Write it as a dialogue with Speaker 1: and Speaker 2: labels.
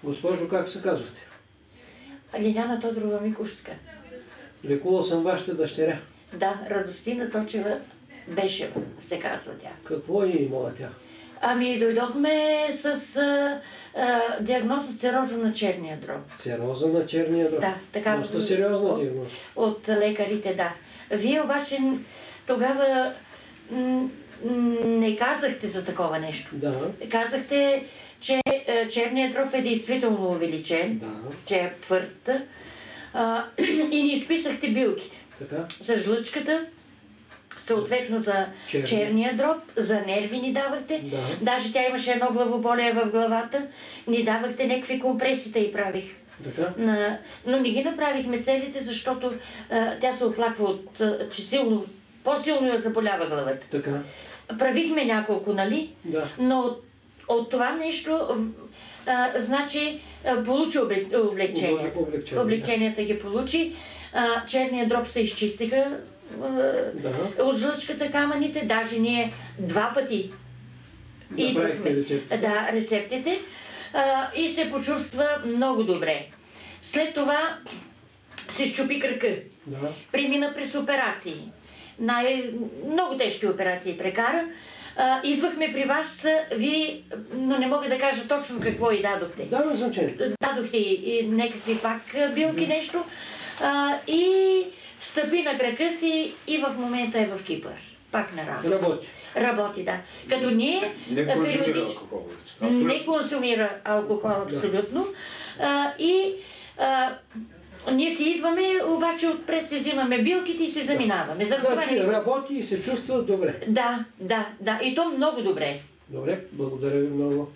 Speaker 1: Госпожо, как се казвате?
Speaker 2: Лиляна Тодорова Микушска.
Speaker 1: Лекувал съм вашата дъщеря.
Speaker 2: Да, Радостина Цочева Бешева се казва тя.
Speaker 1: Какво е имала тя?
Speaker 2: Ами дойдохме с диагноза цироза на черния дроб.
Speaker 1: Цироза на черния дроб?
Speaker 2: Да, така.
Speaker 1: Доста сериозна диагноза.
Speaker 2: От лекарите, да. Вие обаче тогава не казахте за такова нещо.
Speaker 1: Да.
Speaker 2: Казахте, че черният дроб е действително увеличен,
Speaker 1: Да.
Speaker 2: че е твърд, и ни изписахте билките.
Speaker 1: Така.
Speaker 2: За жлъчката, съответно за черния дроб, за нерви ни давахте.
Speaker 1: Да.
Speaker 2: Даже тя имаше едно главоболие в главата. Ни давахте някакви компресите и правих.
Speaker 1: Така.
Speaker 2: Но не ги направихме целите, защото тя се оплаква от, че по-силно я заболява главата.
Speaker 1: Така.
Speaker 2: Правихме няколко, нали?
Speaker 1: Да.
Speaker 2: Но от това нещо, значи, получи облегчение. Облегченията ги получи. Черния дроб се изчистиха от жлъчката камъните. Даже ние 2 пъти идвахме. Да, рецептите. И се почувства много добре. След това се счупи кръка.
Speaker 1: Да.
Speaker 2: Премина през операции. Много тежки операции прекара. Идвахме при вас, вие, но не мога да кажа точно какво и дадохте.
Speaker 1: Да, значение.
Speaker 2: Дадохте и някакви пак билки, нещо. И стъпи на крака си и в момента е в Кипър. Пак на работа.
Speaker 1: Работи.
Speaker 2: Работи, да. Като ние...
Speaker 3: Не консумира алкохол.
Speaker 2: Не консумира алкохол, абсолютно. И ние си идваме, обаче отпред си взимаме билките и се заминаваме.
Speaker 1: Значи работи и се чувства добре.
Speaker 2: Да. И то много добре.
Speaker 1: Добре, благодаря ви много.